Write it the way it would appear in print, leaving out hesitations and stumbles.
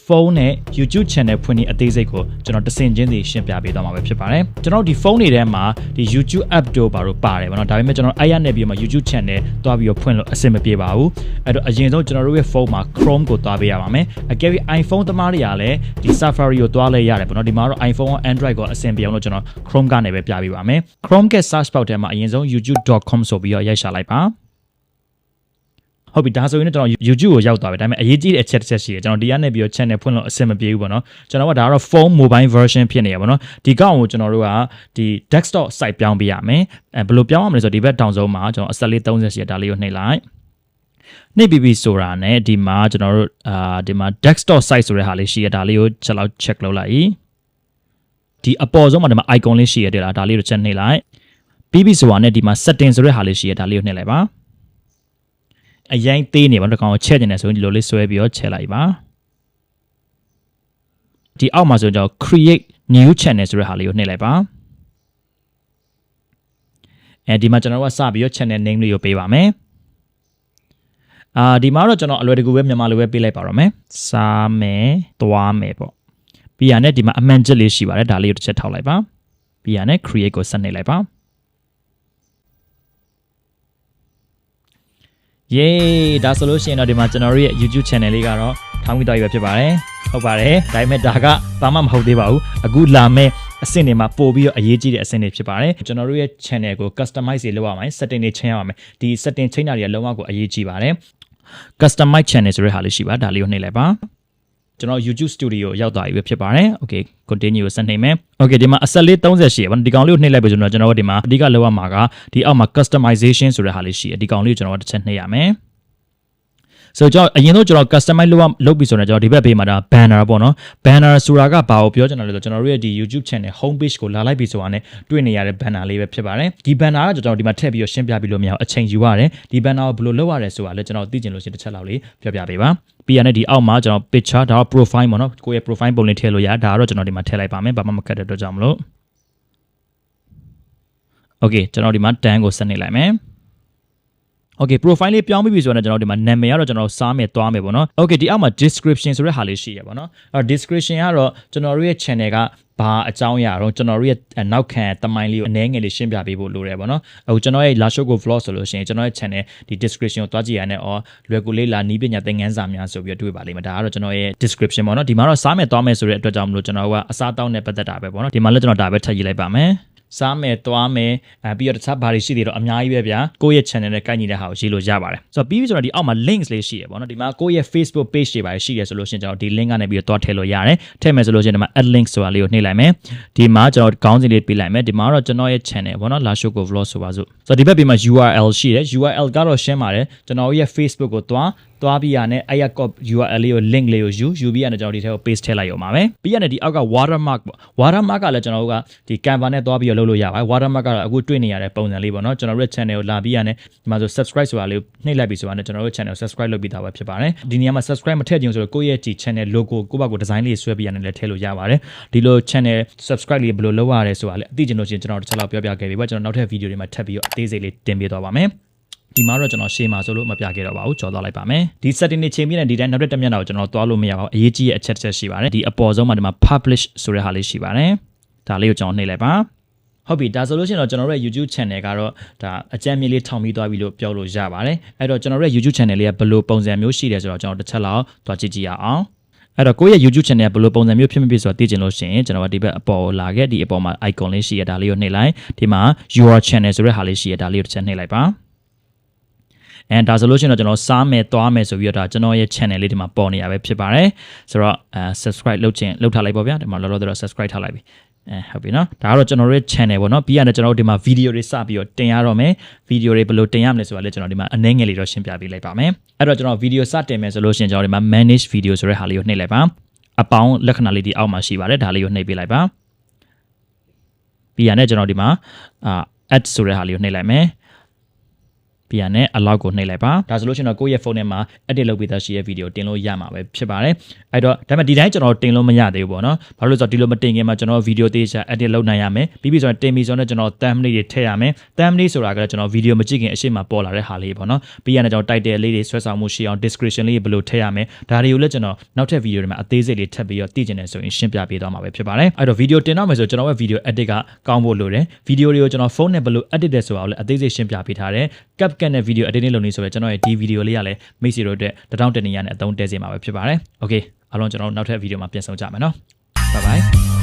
phone နဲ့ YouTube channel ဖွင့်နေအသေးစိတ်ကိုကျွန်တော်တဆင်ချင်းစီရှင်းပြပေးသွားမှာပဲဖြစ်ပါတယ်ကျွန်တော်ဒီ phone တွေထဲမှာဒီ YouTube app တို့ပါတော့ပါတယ်ဗောနော်ဒါပေမဲ့ကျွန်တော်အဲ့ရနေပြီးမှ YouTube channel တွားပြီးတော့ဖွင့်လို့အဆင်မပြေပါဘူးအဲ့တော့အရင်ဆုံးကျွန်တော်တို့ရဲ့ phone မှာ Chrome ကိုတွားပေးရပါမယ်အကယ်၍ iPhone သမားတွေကလည်းဒီ Safari ကိုတွားလဲရတယ်ဗောနော်ဒီမှာတော့ iPhone နဲ့ Android ကိုအဆင်ပြေအောင်လို့ကျွန်တော် Chrome ကနေပဲပြပေးပါမယ် Chrome က search box ထဲမှာအရင်ဆုံး youtube.com ဆိုပြီးတော့ရိုက်ရှာလိုက်ပါဟုတ်ပြီဒါဆိုရင်ကျွန်တော် YouTube ကိုရောက်သွားပြီဒါပေမဲ့အရေးကြီးတဲ့အချက်တစ်ချက်ရှိတယ်ကျွန်တော်ဒီကနေပြီးတော့ channel ဖွင့်လို့အဆင်မပြေဘူးပေါ့နော်ကျွန်တော်ကဒါကတော့ phone mobile version ဖြစ်နေရပါတော့ဒီကောင်ကိုကျွန်တော်တို့ကဒီ desktop site ပြောင်းပေးရမယ်ဘယ်လိုပြောင်းရမလဲဆိုတော့ဒီဘက်တောင်ဆုံးမှာကျွန်တော်အဆက်လေး30ရှိဒါလေးကိုနှိပ်လိုက်နှိပ်ပြီးဆိုတာနဲ့ဒီမှာကျွန်တော်တို့ဒီမှာ desktop site ဆိုတဲ့ဟာလေးရှိရဒါလေးကိုချက်လောက် check လုပ်လိုက်ဒီအပေါ်ဆုံးမှာဒီမှာ icon လေးရှိရတယ်လားဒါလေးကိုချက်နှိပ်လိုက်ပြီးဆိုတာနဲ့ဒီမှာ setting ဆိုတဲ့ဟာလေးရှိရဒါလေးကိုနှိပ်လိုက်ပါအရင်သေးနေပါတော့ကောင်ကိုချက်နေတယ်ဆိုရင်ဒီလိုလေးဆွဲပြီးတော့ချက်လိုက်ပါဒီအောက်မှာဆိုရင်ကျွန်တော် create new channel ဆိုတဲ့ဟာလေးကိုနှိပ်လိုက်ပါဒီမှာကျွန်တော်ကစပြီးတော့ channel name လေးကိုပေးပါမယ်ဒီမှာတော့ကျွန်တော်အလွယ်တကူပဲမြန်မာလိုပဲပေးလိုက်ပါတော့မယ်စားမယ်သွားမယ်ပေါ့ပြီးရနဲ့ဒီမှာအမှန်ချက်လေးရှိပါတယ်ဒါလေးကိုတစ်ချက်ထောက်လိုက်ပါပြီးရနဲ့ create ကိုဆက်နှိပ်လိုက်ပါယေးဒါဆိုလို့ရှိရင်တော့ဒီမှာကျွန်တော်တို့ရဲ့ YouTube channel လေးကတော့ထောင်းပြီးတော့ရဖြစ်ပါတယ်ဟုတ်ပါတယ်ဒါပေမဲ့ဒါကဘာမှမဟုတ်သေးပါဘူးအခုလာမယ့်အဆင့်တွေမှာပို့ပြီးတော့အရေးကြီးတဲ့အဆင့်တွေဖြစ်ပါတယ်ကျွန်တော်တို့ရဲ့ channel ကို customize လုပ်ရမယ် setting တွေချိန်ရပါမယ်ဒီ setting ချိန်တာတွေကလုံးဝကိုအရေးကြီးပါတယ် customize channel ဆိုတဲ့ဟာလေးရှိပါဒါလေးကိုနှိပ်လိုက်ပါကျွန်တော် YouTube Studio ရောက်သွားပြီဖြစ်ပါတယ် Okay continue ကိုဆက်နှိပ်မယ် Okay ဒီမှာအဆက်လေး30ရှိရပါဒီကောင်လေးကိုနှိပ်လိုက်ပြီဆိုတော့ကျွန်တော်တို့ဒီမှာအဓိကလောက်ရမှာကဒီအောက်မှာ customization ဆိုတဲ့ဟာလေးရှိတယ်ဒီကောင်လေးကိုကျွန်တော်တို့တစ်ချက်နှိပ်ရမယ်ဆိုတော့အရင်ဆုံးကျွန်တော် customize လုပ်ပြီးဆိုတော့ကျွန်တော်ဒီဘက်ဘေးမှာဒါ banner ပေါ့နော် banner ဆိုတာကဘာကိုပြောချင်တာလဲဆိုတော့ကျွန်တော်တို့ရဲ့ဒီ YouTube channel home page ကိုလာလိုက်ပြီဆိုတာနဲ့တွေ့နေရတဲ့ banner လေးပဲဖြစ်ပါတယ်ဒီ banner ကကျွန်တော်ဒီမှာထည့်ပြီးတော့ရှင်းပြပြီးလို့မရအောင်အချိန်ယူရတယ်ဒီ banner ကိုဘယ်လိုလုပ်ရလဲဆိုတာလည်းကျွန်တော်သိချင်လို့ရှိရင်တစ်ချက်လောက်လေးပြောပြပေးပါပြီးရတဲ့ဒီအောက်မှာကျွန်တော် picture ဒါတော့ profile ပေါ့နော်ကိုယ့်ရဲ့ profile ပုံလေးထည့်လို့ရဒါကတော့ကျွန်တော်ဒီမှာထည့်လိုက်ပါမယ်ဘာမှမကတ်တဲ့အတွက်ကြောင့်မလို့ Okay ကျွန်တော်ဒီမှာ10ကိုဆက်နေလိုက်မယ်Okay profile လေးပြောင်းပြီးပြီဆိုတော့ကျွန်တော်ဒီမှာနာမည်ကတော့ကျွန်တော်စားမယ်သွားမယ်ပေါ့နော် Okay ဒီအောက်မှာ description ဆိုတဲ့ဟာလေးရှိရပါတော့description ကတော့ကျွန်တော်တို့ရဲ့ channel ကဘာအကြောင်းအရာတော့ကျွန်တော်တို့ရဲ့နောက်ခံတမိုင်းလေးကိုအနည်းငယ်လေးရှင်းပြပေးဖို့လိုတယ်ပေါ့နော်အခုကျွန်တော်ရဲ့ La Show Go Vlog ဆိုလို့ရှိရင်ကျွန်တော်ရဲ့ channel ဒီ description ကိုတွားကြည့်ရတဲ့လွယ်ကူလေးလာနီးပညာသင်ခန်းစာများဆိုပြီးတော့တွေ့ပါလိမ့်မယ်ဒါကတော့ကျွန်တော်ရဲ့ description ပေါ့နော်ဒီမှာတော့စားမယ်သွားမယ်ဆိုတဲ့အတွက်ကြောင့်မလို့ကျွန်တော်ကအစားတောင်းနဲ့ပတ်သက်တာပဲပေါ့နော်ဒီမှာလည်းကျွန်တော်ဒါပဲထပ်ရေးလိုက်ပါမယ်စားမယ်သွားမယ်ပြီးတော့တခြားဘာတွေရှိသေးတော့အများကြီးပဲဗျာကိုယ့်ရဲ့ channel နဲ့ကိုက်ညီတဲ့ဟာကိုရေးလို့ရပါတယ်ဆိုတော့ပြီးပြီဆိုတော့ဒီအောက်မှာ links လေးရှိရပေါ့နော်ဒီမှာကိုယ့်ရဲ့ Facebook page တွေပါရှိရဆိုလို့ရှိရင်ကျွန်တော်ဒီ link ကနေပြီးတော့တွားထည့်လို့ရတယ်ထည့်မယ်ဆိုလို့ရှိရင်ဒီမှာ add link ဆိုတာလေးကိုနှိပ်လိုက်မယ်ဒီမှာကျွန်တော်ခေါင်းစဉ်လေးပေးလိုက်မယ်ဒီမှာတော့ကျွန်တော်ရဲ့ channel ပေါ့နော် La Show Go Vlog ဆိုပါစို့ဆိုတော့ဒီဘက်ပြီးမှာ URL ရှိတယ် URL ကတော့ရှင်းပါတယ်ကျွန်တော်ရဲ့ Facebook ကိုတွားပြီးရနဲ့အဲ့ရ URL လေးကို link လေးကိုယူပြီးရနဲ့ကျွန်တော်ဒီထဲကို paste ထည့်လိုက်ရုံပါပဲပြီးရနဲ့ဒီအောက်က watermark ပေါ့ watermark ကလည်းကျွန်တော်တို့ကဒီ Canva နဲ့တွားပြီးတော့လုပ်လို့ရပါတယ် watermark ကတော့အခုတွေ့နေရတဲ့ပုံစံလေးပေါ့နော်ကျွန်တော်တို့ channel ကိုလာပြီးရနဲ့ဒီမှာဆို subscribe ဆိုတာလေးကိုနှိပ်လိုက်ပြီဆိုတာနဲ့ကျွန်တော်တို့ channel ကို subscribe လုပ်ပြီးသားပဲဖြစ်ပါတယ်ဒီနေရာမှာ subscribe မထည့်ချင်ဆိုတော့ကိုယ့်ရဲ့ဒီ channel logo ကိုယ့်ဘက်ကို design လေးဆွဲပြီးရနဲ့လည်းထည့်လို့ရပါတယ်ဒီလို channel subscribe လေးဘယ်လိုလုပ်ရလဲဆိုတာလည်းအသိချင်လို့ရှိရင်ကျွန်တော်တစ်ချက်လောက်ပြောပြခဲ့ပြီပေါ့ကျွန်တော်နောက်ထပ် video တွေမှာထပ်ပြီးတော့အသေးစိတ်လေးတင်ပေးသွားပါမယ်ဒီမှာတော့ကျွန်တော်ရှေ့မှာဆိုလို့မပြခဲ့တော့ပါဘူးကြော်သွားလိုက်ပါမယ်ဒီ setting တွေချိန်ပြီးတဲ့ဒီတိုင်းနောက်တစ်မျက်နှာကိုကျွန်တော်သွားလို့မရပါဘူးအရေးကြီးတဲ့အချက်တစ်ချက်ရှိပါတယ်ဒီအပေါ်ဆုံးမှာဒီမှာ publish ဆိုတဲ့ဟာလေးရှိပါတယ်ဒါလေးကိုကျွန်တော်နှိပ်လိုက်ပါဟုတ်ပြီဒါဆိုလို့ရှိရင်တော့ကျွန်တော်တို့ရဲ့ YouTube channel ကတော့ဒါအကြမ်းမြင့်လေးထောင်ပြီးသွားပြီလို့ပြောလို့ရပါတယ်အဲ့တော့ကျွန်တော်တို့ရဲ့ YouTube channel လေးကဘယ်လိုပုံစံမျိုးရှိတယ်ဆိုတော့ကျွန်တော်တစ်ချက်လောက်သွားကြည့်ကြည့်ရအောင်အဲ့တော့ကိုယ့်ရဲ့ YouTube channel ဘယ်လိုပုံစံမျိုးဖြစ်မဖြစ်ဆိုတာသိချင်လို့ရှိရင်ကျွန်တော်ဒီဘက်အပေါ်ကိုလာခဲ့ဒီအပေါ်မှာ icon လေးရှိရဒါလေးကိုနှိပ်လိုက်ဒီမှာ your channel ဆိုတဲ့ဟာလေးရှိရဒါလေးကိုတစ်ချက်နှိပ်လိုက်ပါဒါဆိုလို့ရှိရင်တော့ကျွန်တော်စားမယ်သွားမယ်ဆိုပြီးတော့ဒါကျွန်တော်ရဲ့ channel လေးဒီမှာပေါ်နေရပဲဖြစ်ပါတယ်ဆိုတော့subscribe လုပ်ထားလိုက်ပေါ့ဗျာဒီမှာလောလောဆယ် subscribe ထားလိုက်ပြီဟုတ်ပြီနော်ဒါကတော့ကျွန်တော်တို့ရဲ့ channel ပေါ့နော်ပြီးရတယ်ကျွန်တော်တို့ဒီမှာ video တွေစပြီးတော့တင်ရတော့မယ် video တွေဘယ်လိုတင်ရမလဲဆိုတာလည်းကျွန်တော်ဒီမှာအနည်းငယ်လေးတော့ရှင်းပြပေးလိုက်ပါမယ်အဲ့တော့ကျွန်တော် video စတင်မယ်ဆိုလို့ရှိရင်ကျွန်တော်ဒီမှာ manage video ဆိုတဲ့ဟာလေးကိုနှိပ်လိုက်ပါအပေါင်းလက္ခဏာလေးဒီအောက်မှာရှိပါတယ်ဒါလေးကိုနှိပ်ပေးလိုက်ပါပြီးရတဲ့ကျွန်တော်ဒီမှာadd ဆိုတဲ့ဟာလေးကိုနှိပ်လိုက်မယ် ပြီးရနဲ့အလောက်ကိုနှိပ်လိုက်ပါဒါဆိုလို့ရှိရင်တော့ကိုယ့်ရဲ့ဖုန်းထဲမှာ edit လုပ်ပြီးသားရှိရဲ့ဗီဒီယိုတင်လို့ရမှာပဲဖြစ်ပါတယ်အဲ့တော့ဒါပေမဲ့ဒီတိုင်းကျွန်တော်တင်လို့မရသေးဘူးပေါ့နော်ဘာလို့လဲဆိုတော့ဒီလိုမတင်ခင်မှာကျွန်တော်ဗီဒီယိုတေးချာ edit လုပ်နိုင်ရမယ်ပြီးပြီဆိုရင်တင်ပြီဆိုတော့ကျွန်တော် thumbnail တွေထည့်ရမယ် thumbnail ဆိုတာကလည်းကျွန်တော်ဗီဒီယိုမကြည့်ခင်အရှိမပေါ်လာတဲ့ဟာလေးပေါ့နော်ပြီးရနဲ့ကျွန်တော် title လေးတွေဆွဲဆောင်မှုရှိအောင် description လေးဘယ်လိုထည့်ရမယ်ဒါတွေကိုလည်းကျွန်တော်နောက်ထပ်ဗီဒီယိုတွေမှာအသေးစိတ်လေးထပ်ပြီးတော့သိချင်တယ်ဆိုရင်ရှင်းပြပေးသွားမှာပဲဖြစ်ပါတယ်အဲ့တော့ဗီဒီယိုတင်တော့မယ်ဆိုကျွန်တော်ရဲ့ video edit ကကောင်းဖို့လိုတယ်ဗီဒီယိုတွေကိုကျွန်တော်ဖုန်းနဲ့ဘယ်လို edit တယ်ဆိုတာကိုလည်းအသေးစိတ်ရှင်းပြပေးထားတယ် CapCut နဲ့ video editing လုပ်နေဆိုတော့ကျွန်တော်ရဲ့ဒီ video လေးကလည်းမိတ်ဆွေတို့အတွက်1000 တနည်းနဲ့အသုံးတဲစေမှာပဲဖြစ်ပါတယ် okay အားလုံးကျွန်တော်တို့နောက်ထပ်ဗီဒီယိုမှာပြန်ဆုံကြမယ်နော် bye bye